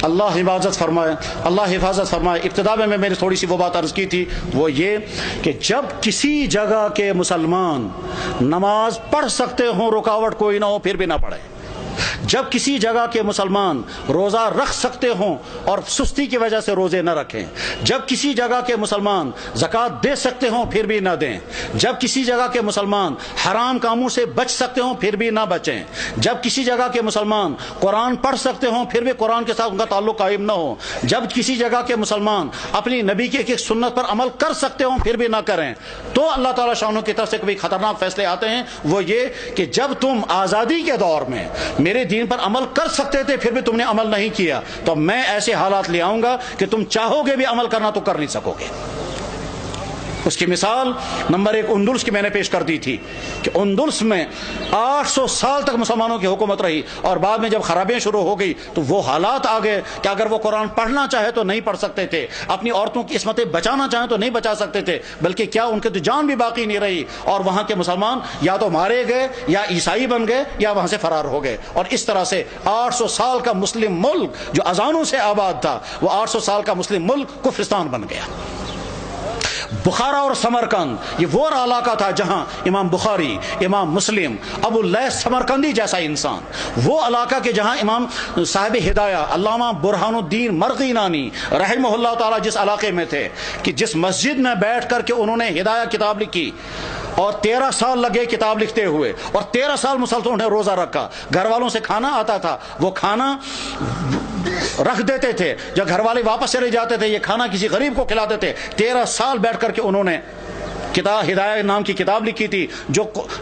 اللہ حفاظت فرمائے. ابتدا میں نے تھوڑی سی وہ بات عرض کی تھی، وہ یہ کہ جب کسی جگہ کے مسلمان نماز پڑھ سکتے ہوں، رکاوٹ کوئی نہ ہو، پھر بھی نہ پڑھیں. جب کسی جگہ کے مسلمان روزہ رکھ سکتے ہوں اور سستی کی وجہ سے روزے نہ رکھیں. جب کسی جگہ کے مسلمان زکوٰۃ دے سکتے ہوں پھر بھی نہ دیں. جب کسی جگہ کے مسلمان حرام کاموں سے بچ سکتے ہوں پھر بھی نہ بچیں. جب کسی جگہ کے مسلمان قرآن پڑھ سکتے ہوں پھر بھی قرآن کے ساتھ ان کا تعلق قائم نہ ہو. جب کسی جگہ کے مسلمان اپنی نبی کی ایک سنت پر عمل کر سکتے ہوں پھر بھی نہ کریں. تو اللہ تعالیٰ شانوں کی طرف سے کبھی خطرناک فیصلے آتے ہیں، وہ یہ کہ جب تم آزادی کے دور میں میرے دین پر عمل کر سکتے تھے پھر بھی تم نے عمل نہیں کیا، تو میں ایسے حالات لے آؤں گا کہ تم چاہو گے بھی عمل کرنا تو کر نہیں سکو گے. اس کی مثال نمبر 1 اندلس کی میں نے پیش کر دی تھی کہ اندلس میں 800 سال تک مسلمانوں کی حکومت رہی، اور بعد میں جب خرابیاں شروع ہو گئی تو وہ حالات آ گئے کہ اگر وہ قرآن پڑھنا چاہے تو نہیں پڑھ سکتے تھے، اپنی عورتوں کی عصمتیں بچانا چاہیں تو نہیں بچا سکتے تھے، بلکہ کیا ان کی تو جان بھی باقی نہیں رہی، اور وہاں کے مسلمان یا تو مارے گئے یا عیسائی بن گئے یا وہاں سے فرار ہو گئے. اور اس طرح سے 800 سال کا مسلم ملک جو اذانوں سے آباد تھا، وہ 800 سال کا مسلم ملک کفرستان بن گیا. بخارا اور سمرقند یہ وہ علاقہ تھا جہاں امام بخاری، امام مسلم، ابو اللیث سمرقندی جیسا انسان، وہ علاقہ کے جہاں امام صاحب ہدایہ علامہ برہان الدین مرغینانی رحمہ اللہ تعالی جس علاقے میں تھے، کہ جس مسجد میں بیٹھ کر کے انہوں نے ہدایہ کتاب لکھی، اور 13 سال لگے کتاب لکھتے ہوئے، اور 13 سال مسلسل نے روزہ رکھا. گھر والوں سے کھانا آتا تھا، وہ کھانا رکھ دیتے تھے، جب گھر والے واپس چلے جاتے تھے یہ کھانا کسی غریب کو کھلاتے تھے. 13 سال بیٹھ کر کے انہوں نے کتاب ہدایہ نام کی کتاب لکھی تھی،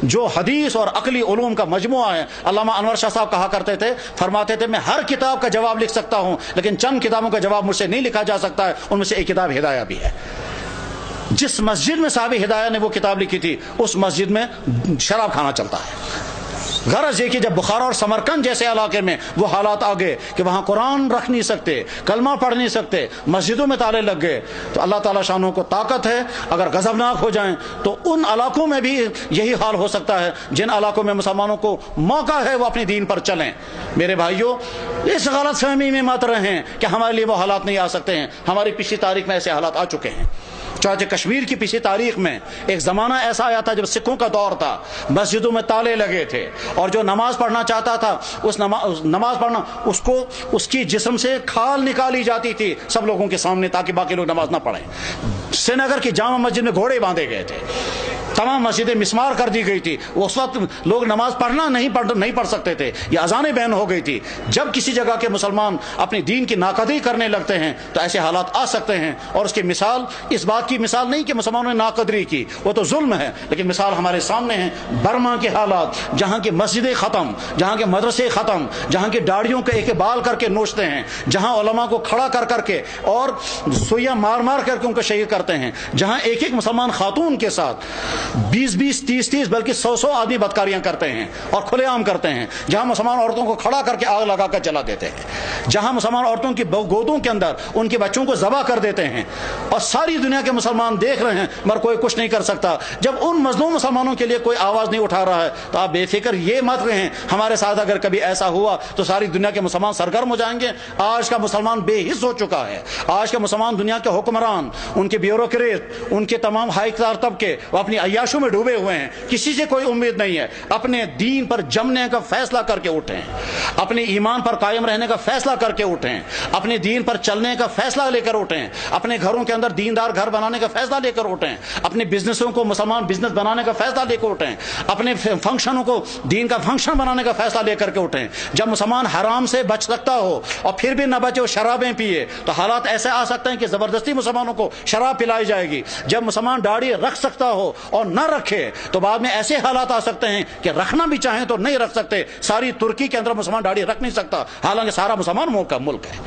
جو حدیث اور عقلی علوم کا مجموعہ ہے. علامہ انور شاہ صاحب کہا کرتے تھے، فرماتے تھے میں ہر کتاب کا جواب لکھ سکتا ہوں لیکن چند کتابوں کا جواب مجھ سے نہیں لکھا جا سکتا ہے، ان میں سے ایک کتاب ہدایہ بھی ہے. جس مسجد میں صاحب ہدایہ نے وہ کتاب لکھی تھی اس مسجد میں شراب کھانا چلتا ہے. غرض یہ کہ جب بخارا اور سمرقند جیسے علاقے میں وہ حالات آ گئے کہ وہاں قرآن رکھ نہیں سکتے، کلمہ پڑھ نہیں سکتے، مسجدوں میں تالے لگ گئے، تو اللہ تعالیٰ شانوں کو طاقت ہے، اگر غضبناک ہو جائیں تو ان علاقوں میں بھی یہی حال ہو سکتا ہے جن علاقوں میں مسلمانوں کو موقع ہے وہ اپنے دین پر چلیں. میرے بھائیوں، اس غلط فہمی میں مت رہیں کہ ہمارے لیے وہ حالات نہیں آ سکتے ہیں. ہماری پچھلی تاریخ میں ایسے حالات آ چکے ہیں. چنانچہ کشمیر کی پچھلی تاریخ میں ایک زمانہ ایسا آیا تھا جب سکھوں کا دور تھا، مسجدوں میں تالے لگے تھے، اور جو نماز پڑھنا چاہتا تھا اس نماز پڑھنا اس کی جسم سے کھال نکالی جاتی تھی سب لوگوں کے سامنے تاکہ باقی لوگ نماز نہ پڑھیں. سری نگر کی جامع مسجد میں گھوڑے باندھے گئے تھے، تمام مسجدیں مسمار کر دی گئی تھی. اس وقت لوگ نماز پڑھنا نہیں پڑھ سکتے تھے، یہ اذانیں بین ہو گئی تھی. جب کسی جگہ کے مسلمان اپنی دین کی ناقدری کرنے لگتے ہیں تو ایسے حالات آ سکتے ہیں. اور اس کی مثال اس بات کی مثال نہیں کہ مسلمانوں نے ناقدری کی، وہ تو ظلم ہے، لیکن مثال ہمارے سامنے ہے برما کے حالات، جہاں کے مسجدیں ختم، جہاں کے مدرسے ختم، جہاں کے داڑھیوں کے ایک بال کر کے نوچتے ہیں، جہاں علماء کو کھڑا کر کے اور سوئیاں مار کر کے ان کو شہید کرتے ہیں، جہاں ایک مسلمان خاتون کے ساتھ 20 30 بلکہ 100 آدمی بدکاریاں کرتے ہیں اور کھلے عام کرتے ہیں، جہاں مسلمان عورتوں کو کھڑا کر کے آگ لگا کر جلا دیتے ہیں، جہاں مسلمان عورتوں کی گودوں کے اندر ان کے بچوں کو ذبح کر دیتے ہیں، اور ساری دنیا کے مسلمان دیکھ رہے ہیں مگر کوئی کچھ نہیں کر سکتا. جب ان مظلوم مسلمانوں کے لیے کوئی آواز نہیں اٹھا رہا ہے تو آپ بے فکر یہ مت رہیں ہمارے ساتھ اگر کبھی ایسا ہوا تو ساری دنیا کے مسلمان سرگرم ہو جائیں گے. آج کا مسلمان بے حس ہو چکا ہے. آج کا مسلمان دنیا کے حکمران، ان کے بیوروکریٹ، ان کے تمام ہائی کلاس طبقے وہ اپنی عیاشوں میں ڈوبے ہوئے ہیں. کسی سے کوئی امید نہیں ہے. اپنے دین پر جمنے کا فیصلہ کر کے اٹھیں، اپنے ایمان پر قائم رہنے کا فیصلہ کر کے اٹھیں، اپنے دین پر چلنے کا فیصلہ لے کر اٹھیں، اپنے گھروں کے اندر دیندار گھر بنانے کا فیصلہ لے کر اٹھیں، اپنے بزنسوں کو مسلمان بزنس بنانے کا فیصلہ لے کر اٹھیں، اپنے فنکشنوں کو دین کا فنکشن بنانے کا فیصلہ لے کر کے اٹھیں. جب مسلمان حرام سے بچ سکتا ہو اور پھر بھی نہ بچے اور شرابیں پیے تو حالات ایسے آ سکتے ہیں کہ زبردستی مسلمانوں کو شراب پلائی جائے گی. جب مسلمان داڑھی رکھ سکتا ہو اور نہ رکھے تو بعد میں ایسے حالات آ سکتے ہیں کہ رکھنا بھی چاہیں تو نہیں رکھ سکتے. ساری ترکی کے اندر مسلمان داڑھی رکھ نہیں سکتا حالانکہ سارا مسلمان ملک ہے.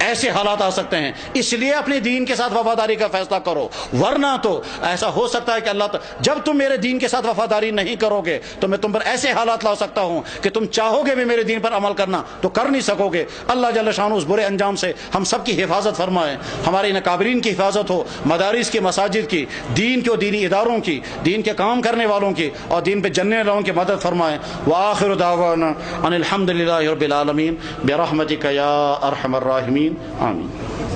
ایسے حالات آ سکتے ہیں، اس لیے اپنے دین کے ساتھ وفاداری کا فیصلہ کرو، ورنہ تو ایسا ہو سکتا ہے کہ اللہ جب تم میرے دین کے ساتھ وفاداری نہیں کرو گے تو میں تم پر ایسے حالات لا سکتا ہوں کہ تم چاہو گے بھی میرے دین پر عمل کرنا تو کر نہیں سکو گے۔ اللہ جل شانہ اس برے انجام سے ہم سب کی حفاظت فرمائے، ہمارے ان اکابرین کی حفاظت ہو، مدارس کی، مساجد کی، دین کے اور دینی اداروں کی، دین کے کام کرنے والوں کی اور دین پہ جننے والوں کی مدد فرمائے۔ وآخر دعوانا ان الحمد للہ رب العالمین برحمتک یا ارحم الراحمین، آمین۔